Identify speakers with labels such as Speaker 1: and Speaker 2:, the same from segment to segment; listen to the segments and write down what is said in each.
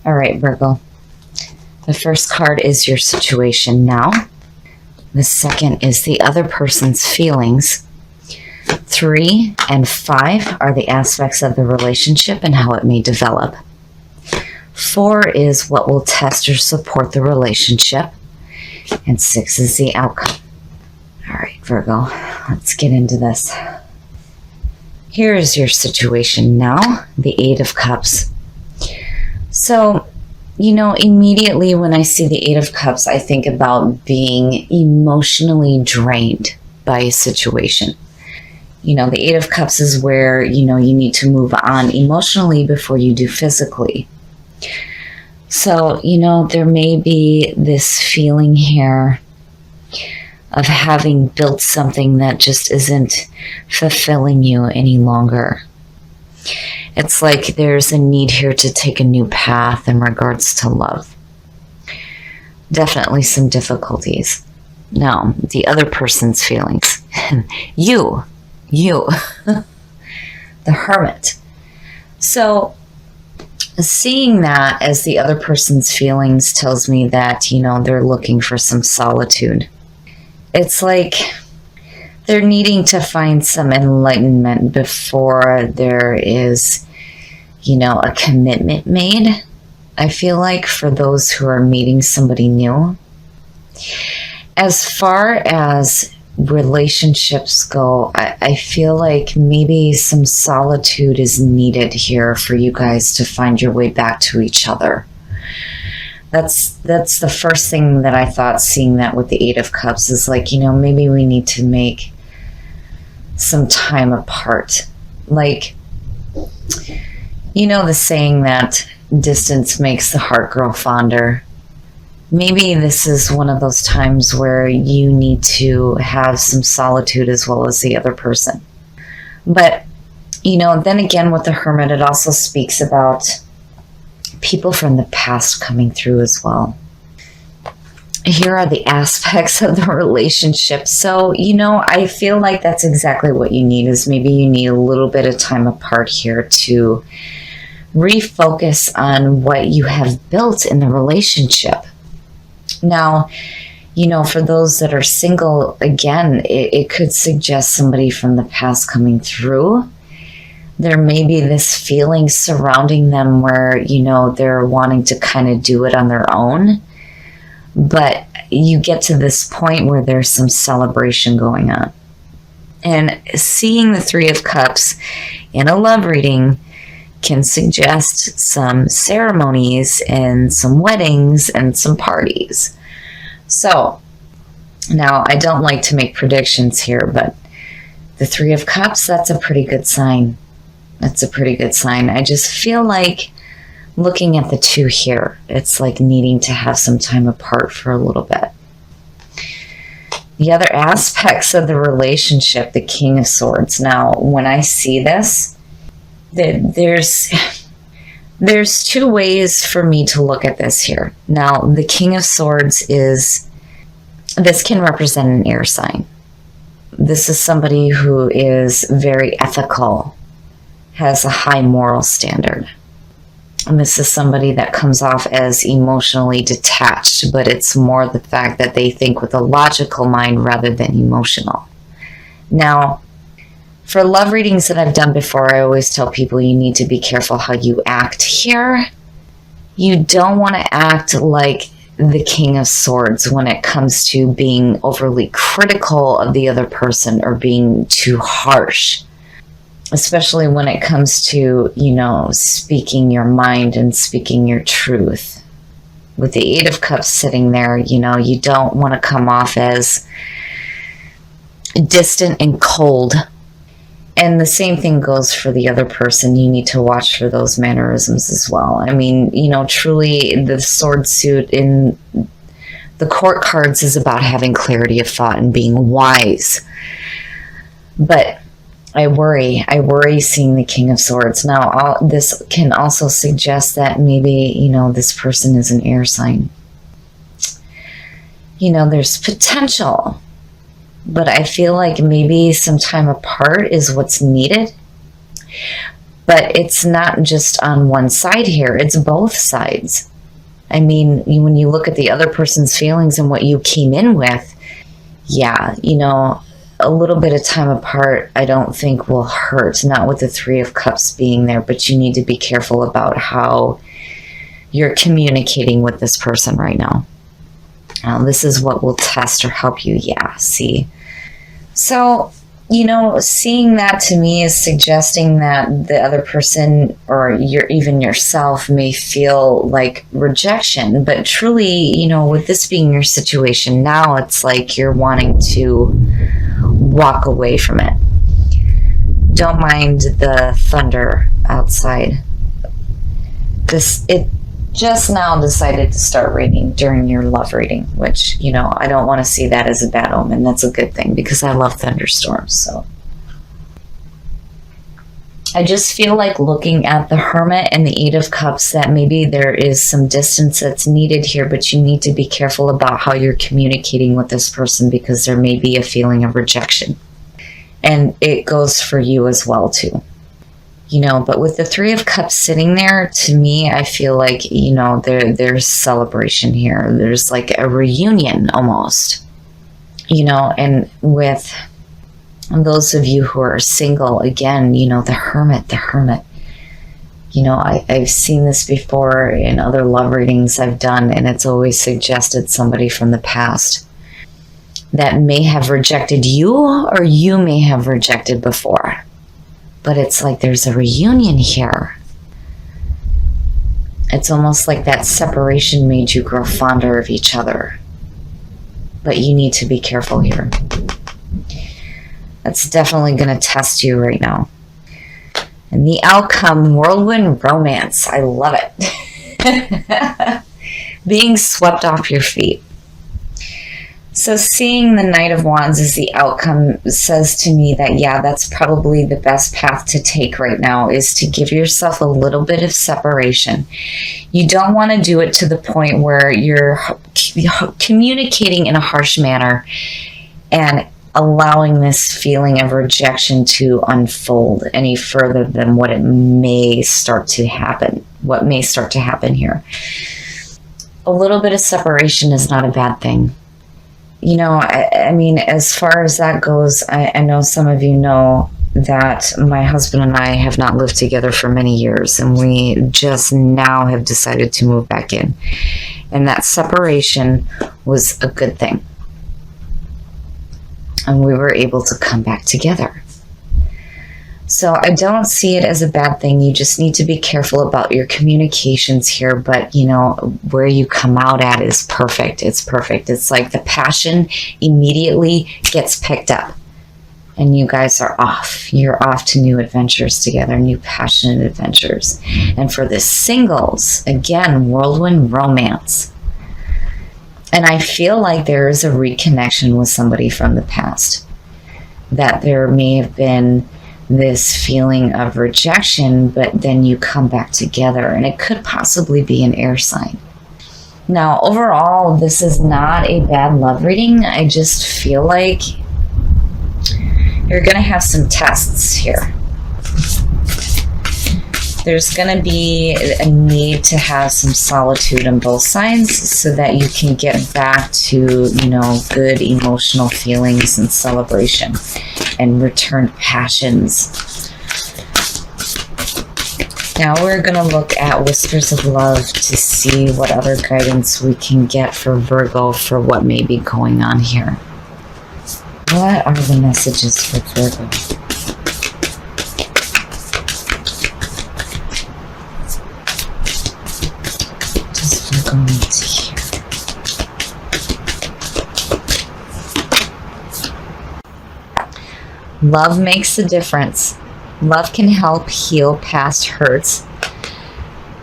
Speaker 1: All right, Virgo. The first card is your situation now. The second is the other person's feelings. 3 and 5 are the aspects of the relationship and how it may develop. 4 is what will test or support the relationship. And 6 is the outcome. All right, Virgo, let's get into this. Here is your situation now, the 8 of Cups. So, immediately when I see the 8 of Cups, I think about being emotionally drained by a situation. The 8 of Cups is where, you need to move on emotionally before you do physically. So, there may be this feeling here of having built something that just isn't fulfilling you any longer. It's like there's a need here to take a new path in regards to love. Definitely some difficulties. Now, the other person's feelings. you, the Hermit. So, seeing that as the other person's feelings tells me that, they're looking for some solitude. It's like they're needing to find some enlightenment before there is, a commitment made. I feel like for those who are meeting somebody new. As far as relationships go, I feel like maybe some solitude is needed here for you guys to find your way back to each other. That's the first thing that I thought, seeing that with the 8 of Cups, is like, maybe we need to make some time apart. Like, the saying that distance makes the heart grow fonder. Maybe this is one of those times where you need to have some solitude as well as the other person. But, then again with the Hermit, it also speaks about people from the past coming through as well. Here are the aspects of the relationship. So, I feel like that's exactly what you need, is maybe you need a little bit of time apart here to refocus on what you have built in the relationship. Now, for those that are single, again, it could suggest somebody from the past coming through. There may be this feeling surrounding them where, they're wanting to kind of do it on their own. But you get to this point where there's some celebration going on. And seeing the 3 of Cups in a love reading can suggest some ceremonies and some weddings and some parties. So, now I don't like to make predictions here, but the 3 of Cups, that's a pretty good sign. That's a pretty good sign. I just feel like looking at the 2 here, it's like needing to have some time apart for a little bit. The other aspects of the relationship, the King of Swords. Now, when I see this, there's 2 ways for me to look at this here. Now, the King of Swords this can represent an air sign. This is somebody who is very ethical, has a high moral standard. And this is somebody that comes off as emotionally detached, but it's more the fact that they think with a logical mind rather than emotional. Now, for love readings that I've done before, I always tell people you need to be careful how you act here. You don't want to act like the King of Swords when it comes to being overly critical of the other person or being too harsh. Especially when it comes to, speaking your mind and speaking your truth. With the 8 of Cups sitting there, you don't want to come off as distant and cold. And the same thing goes for the other person. You need to watch for those mannerisms as well. I mean, truly the sword suit in the court cards is about having clarity of thought and being wise. But I worry seeing the King of Swords. Now, this can also suggest that maybe, this person is an air sign. There's potential, but I feel like maybe some time apart is what's needed. But it's not just on one side here, it's both sides. I mean, when you look at the other person's feelings and what you came in with, yeah, a little bit of time apart, I don't think will hurt, not with the Three of Cups being there, but you need to be careful about how you're communicating with this person right now. This is what will test or help you. Yeah, see. So, seeing that to me is suggesting that the other person or even yourself may feel like rejection. But truly, with this being your situation now, it's like you're wanting to walk away from it. Don't mind the thunder outside. It just now decided to start raining during your love reading, which, I don't want to see that as a bad omen. That's a good thing because I love thunderstorms. So I just feel like looking at the Hermit and the Eight of Cups that maybe there is some distance that's needed here, but you need to be careful about how you're communicating with this person because there may be a feeling of rejection. And it goes for you as well, too. But with the Three of Cups sitting there, to me, I feel like, there's celebration here. There's like a reunion almost, and with those of you who are single, again, the Hermit. I've seen this before in other love readings I've done, and it's always suggested somebody from the past that may have rejected you or you may have rejected before. But it's like there's a reunion here. It's almost like that separation made you grow fonder of each other. But you need to be careful here. That's definitely going to test you right now. And the outcome, whirlwind romance. I love it. Being swept off your feet. So seeing the Knight of Wands as the outcome says to me that, yeah, that's probably the best path to take right now, is to give yourself a little bit of separation. You don't want to do it to the point where you're communicating in a harsh manner and allowing this feeling of rejection to unfold any further than what may start to happen here. A little bit of separation is not a bad thing. I mean, as far as that goes, I know some of you know that my husband and I have not lived together for many years, and we just now have decided to move back in. And that separation was a good thing. And we were able to come back together. So I don't see it as a bad thing. You just need to be careful about your communications here. But, where you come out at is perfect. It's perfect. It's like the passion immediately gets picked up. And you guys are off. You're off to new adventures together, new passionate adventures. And for the singles, again, whirlwind romance. And I feel like there is a reconnection with somebody from the past. That there may have been this feeling of rejection, but then you come back together, and it could possibly be an air sign. Now, overall, this is not a bad love reading. I just feel like you're going to have some tests here. There's going to be a need to have some solitude on both sides so that you can get back to, good emotional feelings and celebration and returned passions. Now we're going to look at Whispers of Love to see what other guidance we can get for Virgo for what may be going on here. What are the messages for Virgo? Going to hear. Love makes a difference. Love can help heal past hurts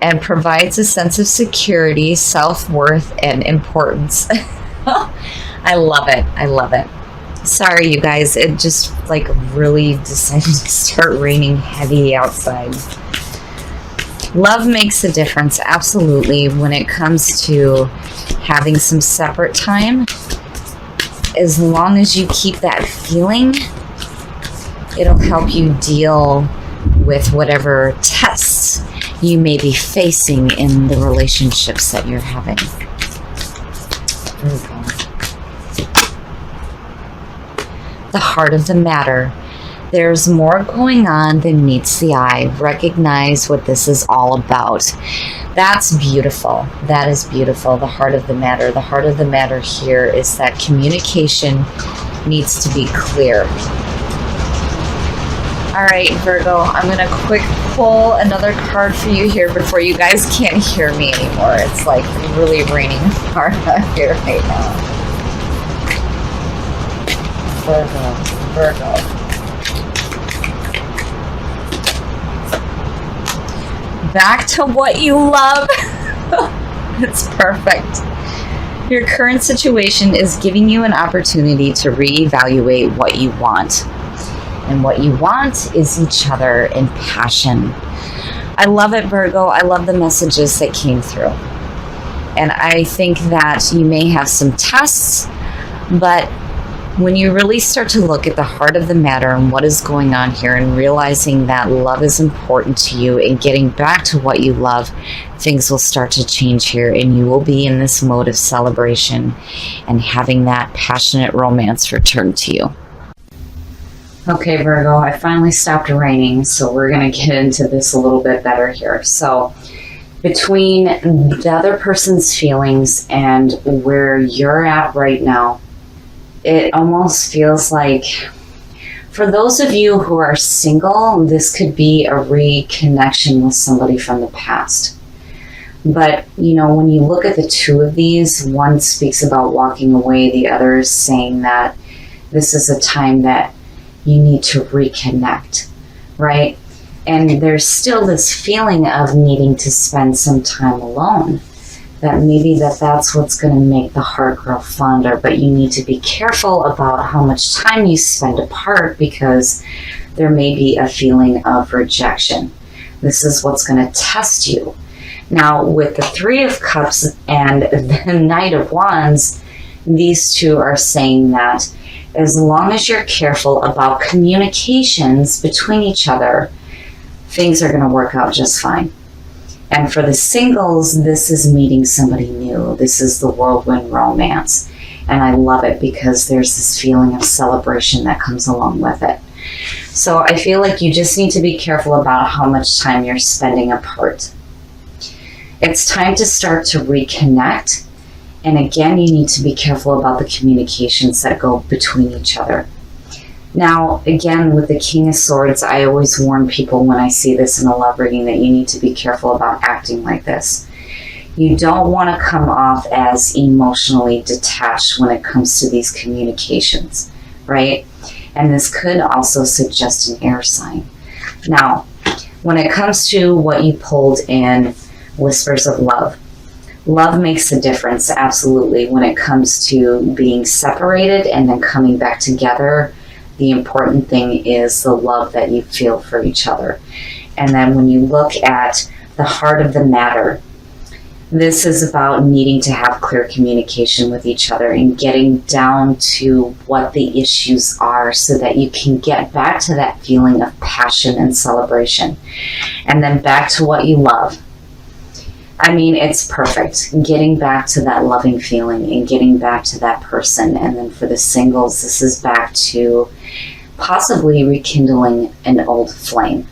Speaker 1: and provides a sense of security, self-worth, and importance. I love it. I love it. Sorry, you guys. It just really decided to start raining heavy outside. Love makes a difference, absolutely, when it comes to having some separate time. As long as you keep that feeling, it'll help you deal with whatever tests you may be facing in the relationships that you're having. The heart of the matter. There's more going on than meets the eye. Recognize what this is all about. That's beautiful. That is beautiful. The heart of the matter. The heart of the matter here is that communication needs to be clear. All right, Virgo, I'm going to quick pull another card for you here before you guys can't hear me anymore. It's like really raining hard out here right now. Virgo. Back to what you love. It's perfect. Your current situation is giving you an opportunity to reevaluate what you want. And what you want is each other in passion. I love it, Virgo. I love the messages that came through. And I think that you may have some tests, but when you really start to look at the heart of the matter and what is going on here and realizing that love is important to you and getting back to what you love, things will start to change here and you will be in this mode of celebration and having that passionate romance return to you. Okay, Virgo, I finally stopped raining, so we're going to get into this a little bit better here. So between the other person's feelings and where you're at right now, it almost feels like, for those of you who are single, this could be a reconnection with somebody from the past. But, you know, when you look at the two of these, one speaks about walking away, the other is saying that this is a time that you need to reconnect, right? And there's still this feeling of needing to spend some time alone. That maybe that's what's going to make the heart grow fonder, but you need to be careful about how much time you spend apart because there may be a feeling of rejection. This is what's going to test you. Now, with the Three of Cups and the Knight of Wands, these two are saying that as long as you're careful about communications between each other, things are going to work out just fine. And for the singles, this is meeting somebody new. This is the whirlwind romance. And I love it because there's this feeling of celebration that comes along with it. So I feel like you just need to be careful about how much time you're spending apart. It's time to start to reconnect. And again, you need to be careful about the communications that go between each other. Now, again, with the King of Swords, I always warn people when I see this in a love reading that you need to be careful about acting like this. You don't want to come off as emotionally detached when it comes to these communications, right? And this could also suggest an air sign. Now, when it comes to what you pulled in Whispers of Love, love makes a difference, absolutely, when it comes to being separated and then coming back together. The important thing is the love that you feel for each other. And then when you look at the heart of the matter, this is about needing to have clear communication with each other and getting down to what the issues are so that you can get back to that feeling of passion and celebration. And then back to what you love. I mean, it's perfect. Getting back to that loving feeling and getting back to that person. And then for the singles, this is back to possibly rekindling an old flame.